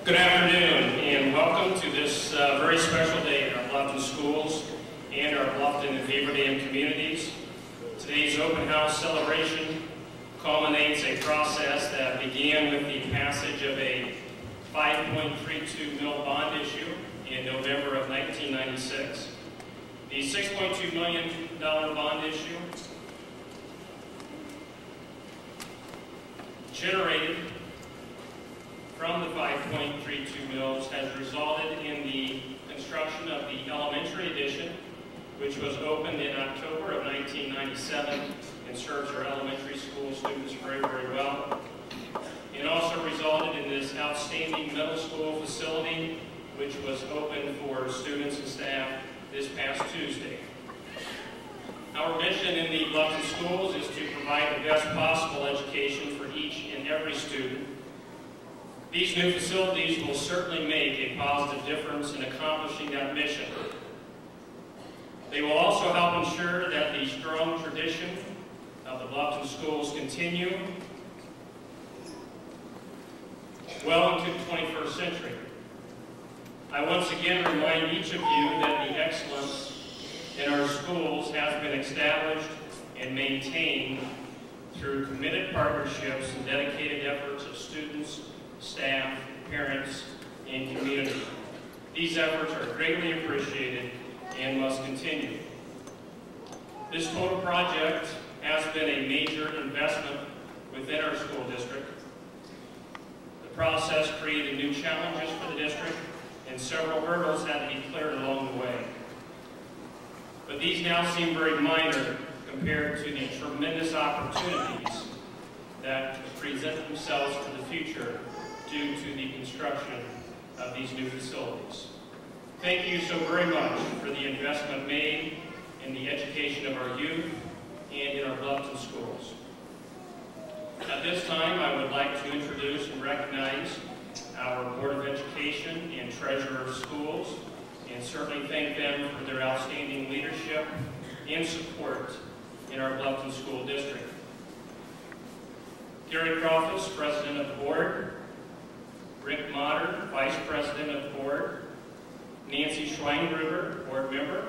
Good afternoon, and welcome to this very special day in our Bluffton schools and our Bluffton and Beaver Dam communities. Today's open house celebration culminates a process that began with the passage of a $5.32 million bond issue in November of 1996. The $6.2 million bond issue generated from the 5.32 mils has resulted in the construction of the elementary addition, which was opened in October of 1997 and serves our elementary school students very, very well. It also resulted in this outstanding middle school facility, which was open for students and staff this past Tuesday. Our mission in the Bluffton schools is to provide the best possible education for each and every student. These new facilities will certainly make a positive difference in accomplishing that mission. They will also help ensure that the strong tradition of the Bluffton schools continue well into the 21st century. I once again remind each of you that the excellence in our schools has been established and maintained through committed partnerships and dedicated efforts of students, staff, parents, and community. These efforts are greatly appreciated and must continue. This total project has been a major investment within our school district. The process created new challenges for the district, and several hurdles had to be cleared along the way. But these now seem very minor compared to the tremendous opportunities that present themselves for the future due to the construction of these new facilities. Thank you so very much for the investment made in the education of our youth and in our Bluffton schools. At this time, I would like to introduce and recognize our Board of Education and Treasurer of Schools, and certainly thank them for their outstanding leadership and support in our Bluffton School District. Gary Crawfus, President of the Board. Rick Motter, Vice President of the Board. Nancy Schweingruber, Board Member.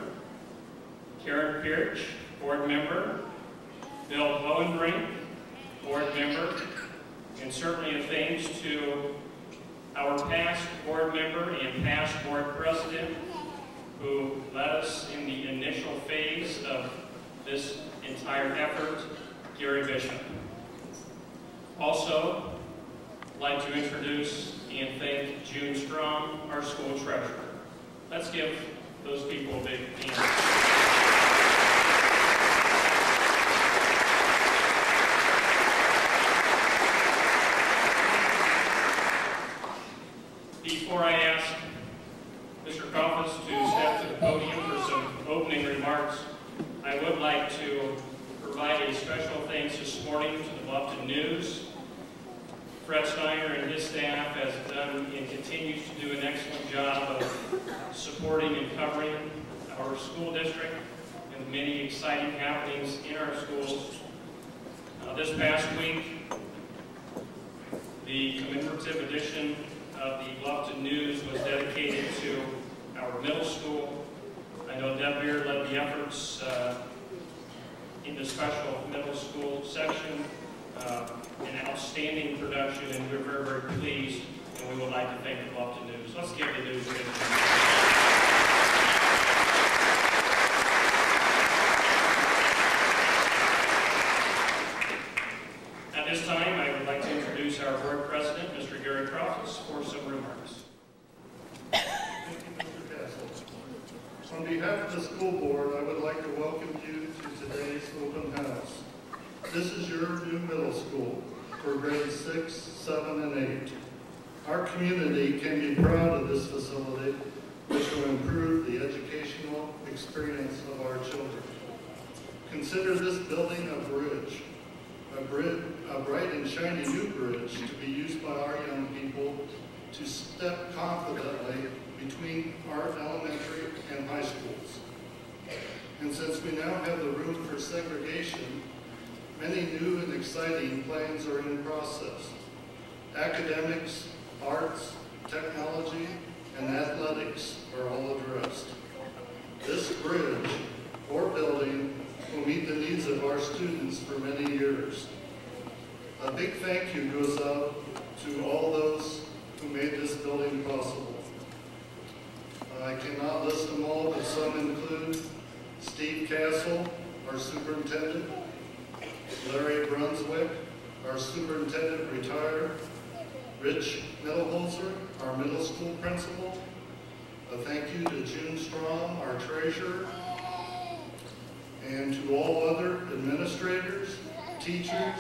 Karen Pirch, Board Member. Bill Hohenbrink, Board Member. And certainly a thanks to our past Board Member and past Board President who led us in the initial phase of this entire effort, Gary Bishop. Also, I'd like to introduce and thank June Strong, our school treasurer. Let's give those people a big hand. Before I ask Mr. Crawfus to step to the podium for some opening remarks, I would like to provide a special thanks this morning to the Bluffton News. Fred Steiner and his staff has done and continues to do an excellent job of supporting and covering our school district and the many exciting happenings in our schools. This past week, the commemorative edition of the Bluffton News was dedicated to our middle school. I know Deb Beard led the efforts in the special middle school section. An outstanding production, and we're very, very pleased, and we would like to thank the Bluffton News. Let's give the news a big hand. At this time, I would like to introduce our Board President, Mr. Gary Crawfus, for some remarks. Thank you, Mr. Castle. On behalf of the school board, I would like to welcome you to today's open house. This is your new middle school for grades 6, 7, and 8. Our community can be proud of this facility, which will improve the educational experience of our children. Consider this building a bridge, a bright and shiny new bridge to be used by our young people to step confidently between our elementary and high schools. And since we now have the room for segregation, many new and exciting plans are in process. Academics, arts, technology, and athletics are all addressed. This bridge or building will meet the needs of our students for many years. A big thank you goes out to all those who made this building possible. I cannot list them all, but some include Steve Castle, our superintendent, Larry Brunswick, our superintendent retired, Rich Middleholzer, our middle school principal. A thank you to June Strong, our treasurer, and to all other administrators, teachers,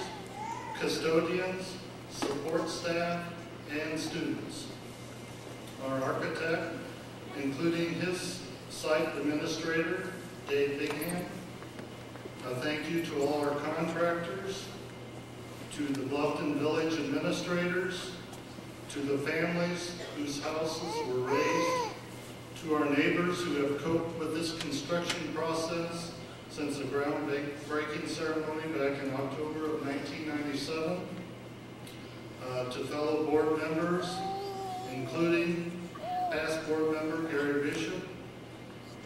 custodians, support staff, and students. Our architect, including his site administrator, Dave Bingham. A thank you to all our contractors, to the Bluffton Village administrators, to the families whose houses were raised, to our neighbors who have coped with this construction process since the groundbreaking ceremony back in October of 1997, to fellow board members, including past board member Gary Bishop,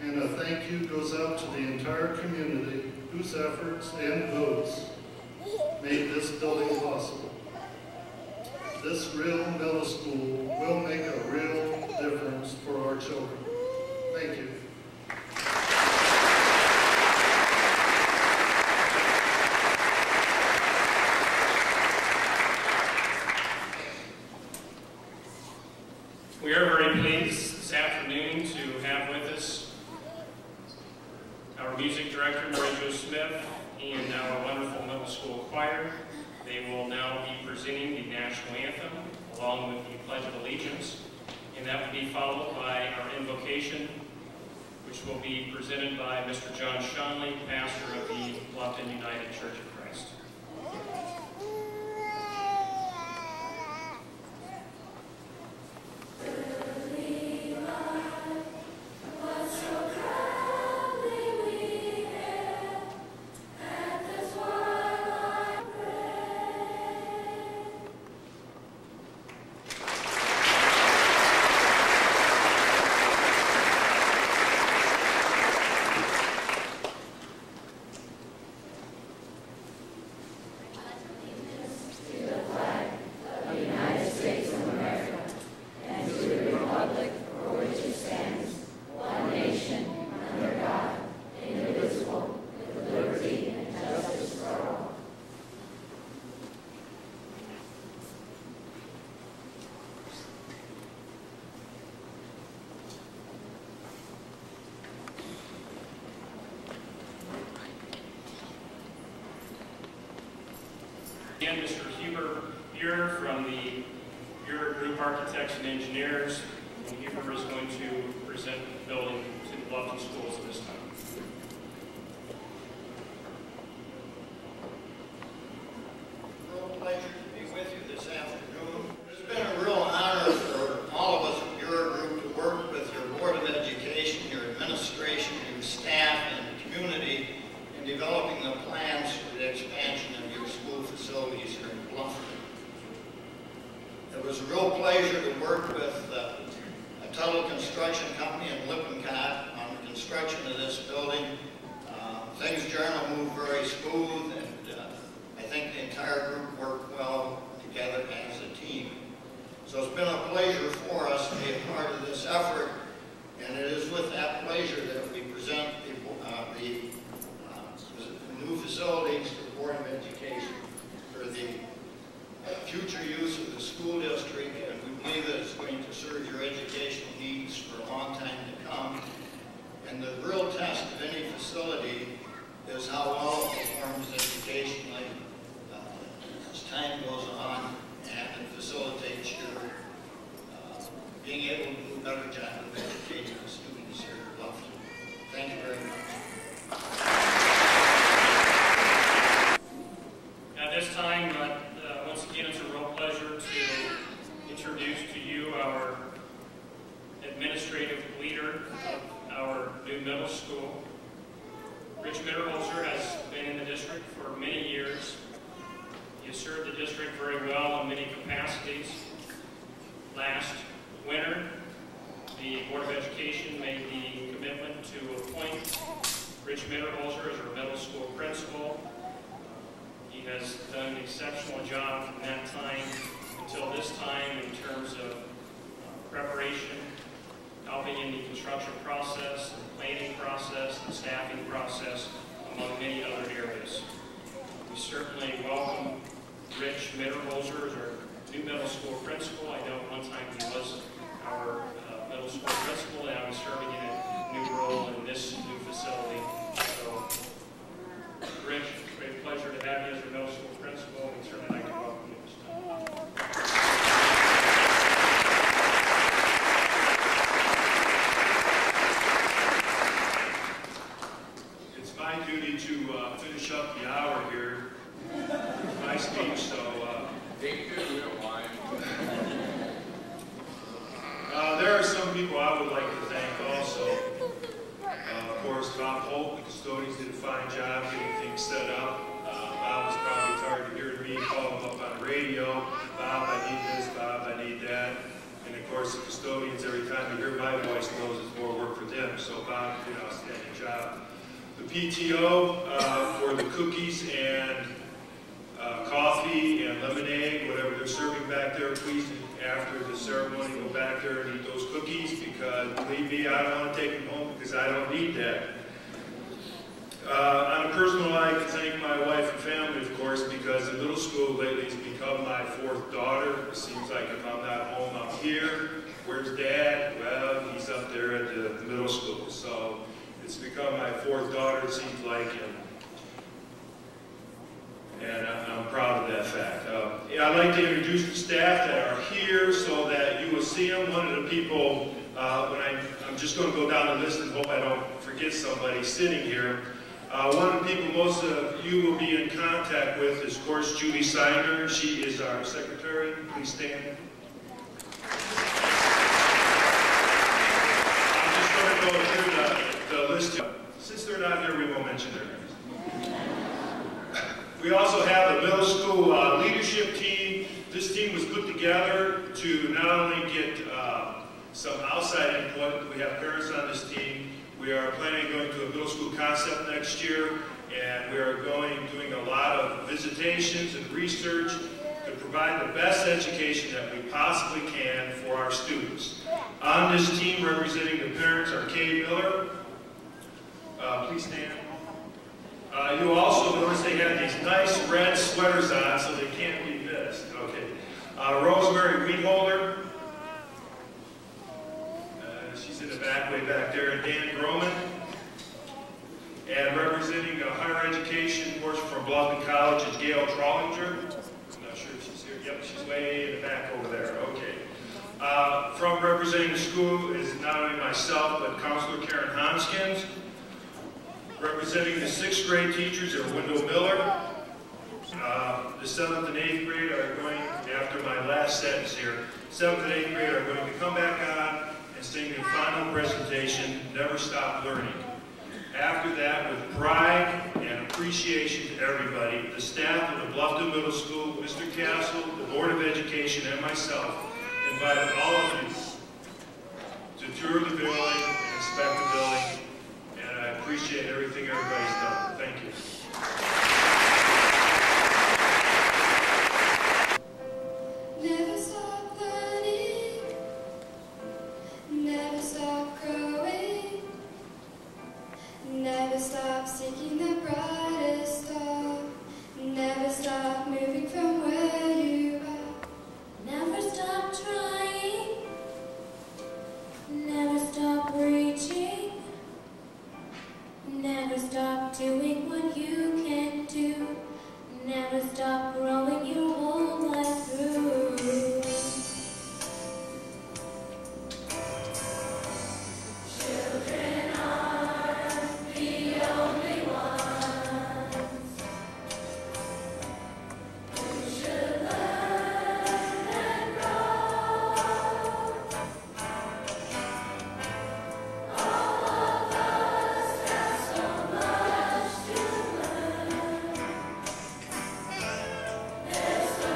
and a thank you goes out to the entire community whose efforts and votes made this building possible. This real middle school will make a real difference for our children. Thank you. We are very pleased this afternoon to have with us our music director, Mary Jo Smith, and our wonderful middle school choir. They will now be presenting the national anthem along with the Pledge of Allegiance, and that will be followed by our invocation, which will be presented by Mr. John Shonley, pastor of the Bluffton United Church of Christ. Again, Mr. Huber Buer from the Buer Group Architects and Engineers. And Huber is going to present the building to the Bluffton schools at this time. Real pleasure to be with you this afternoon. It's been a real honor for all of us at Buer Group to work with your Board of Education, your administration, your staff, and the community in developing the plans for the expansion of your school facilities here in Bluffton. It was a real pleasure to work with a Tuttle Construction Company in Lippincott on the construction of this building. Things generally moved very smooth, and I think the entire group worked well together as a team. So it's been a pleasure for us to be a part of this effort, and it is with that pleasure that we present the new facilities to the Board of Education for the future use of the school district, and we believe that it's going to serve your educational needs for a long time to come. And the real test of any facility is how well it performs educationally as time goes on, and it facilitates your being able to do a better job of educating the students here at Bluffton. Thank you very much. At this time, once again, it's a real pleasure to introduce to you our administrative leader of our new middle school. Rich Mitterholzer has been in the district for many years. He has served the district very well in many capacities. Last winter, the Board of Education made the commitment to appoint Rich Mitterholzer as our middle school principal. He has done an exceptional job from that time until this time in terms of preparation, helping in the construction process, the planning process, the staffing process, among many other areas. We certainly welcome Rich Mitterholzer as our new middle school principal. I know at one time he was our middle school principal, and now he's serving in a new role in this new facility. So, Rich, it's a great pleasure to have you as our middle school principal, and we'd certainly like to welcome you this time. It's my duty to finish up the hour here, my speech, so Take two, we don't mind. there are some people I would like to thank also. Of course, Bob Holt, the custodians, did a fine job getting things set up. Bob was probably tired of hearing me call him up on the radio. Bob, I need this, Bob, I need that. And of course, the custodians, every time they hear my voice, knows it's more work for them. So Bob did an outstanding job. The PTO for the cookies and coffee and lemonade, whatever they're serving back there, please, after the ceremony, go back there and eat those cookies, because believe me, I don't want to take them home because I don't need that. On a personal note, I can thank my wife and family, of course, because the middle school lately has become my fourth daughter. It seems like if I'm not home, I'm here. Where's Dad? Well, he's up there at the middle school. So it's become my fourth daughter, it seems like, and I'm proud of that fact. I'd like to introduce the staff that are here so that you will see them. One of the people, I'm just going to go down the list and hope I don't forget somebody sitting here. One of the people most of you will be in contact with is, of course, Julie Sinder. She is our secretary. Please stand. I'm just going to go through the list. Since they're not here, we won't mention their names. We also have the middle school leadership team. This team was put together to not only get some outside input. We have parents on this team. We are planning on going to a middle school concept next year, and we are doing a lot of visitations and research to provide the best education that we possibly can for our students. On this team, representing the parents, are Kay Miller. Please stand. You'll also notice they have these nice red sweaters on, so they can't be missed. Okay. Rosemary Wheatholder. She's in the back, way back there. And Dan Groman. And representing higher education, of course, from Bluffton College is Gail Trollinger. I'm not sure if she's here. Yep, she's way in the back over there. Okay. From representing the school is not only myself, but Counselor Karen Honskins. Representing the 6th grade teachers are Wendell Miller. The 7th and 8th grade are going, after my last sentence here, 7th and 8th grade are going to come back on and sing the final presentation, Never Stop Learning. After that, with pride and appreciation to everybody, the staff of the Bluffton Middle School, Mr. Castle, the Board of Education, and myself invited all of you to tour the building and inspect the building. And I appreciate everything everybody's done. Thank you. Never stop learning, never stop growing, never stop seeking the brightest star, never stop moving from where you are, never stop trying, never stop reaching, never stop doing what you can do, never stop growing your whole life through. Children are the only ones who should learn and grow. All of us have so much to learn. There's so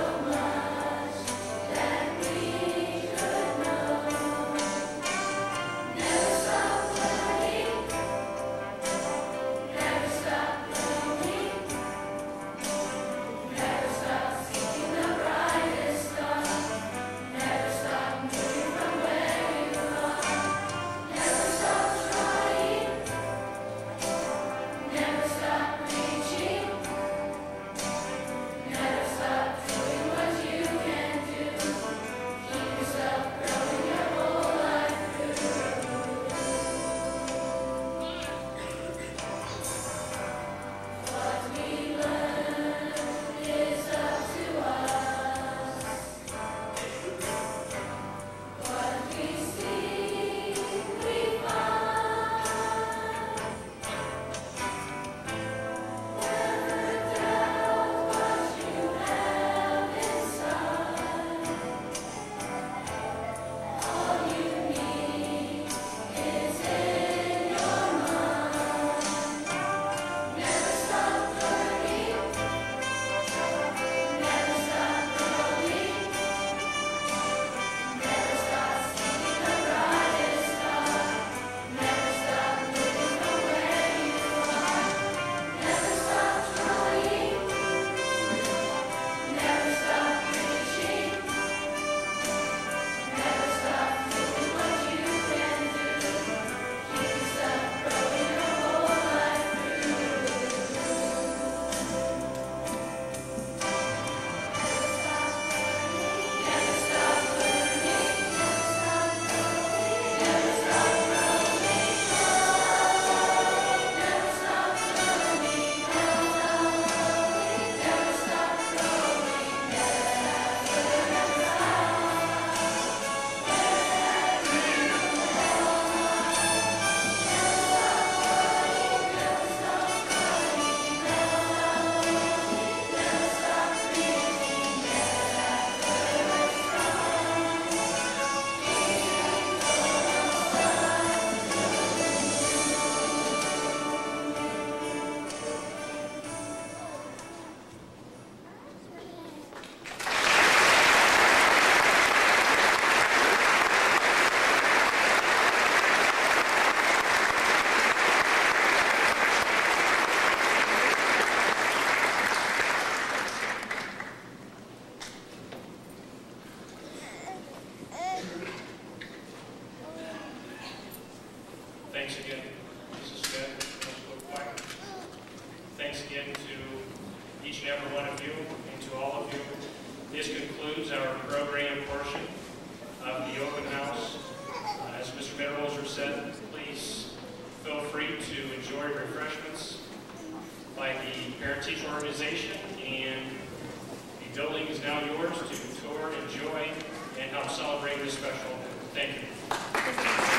concludes our program portion of the open house. As Mr. Mitterholzer said, please feel free to enjoy refreshments by the parent-teacher organization, and the building is now yours to tour, enjoy, and help celebrate this special event. Thank you.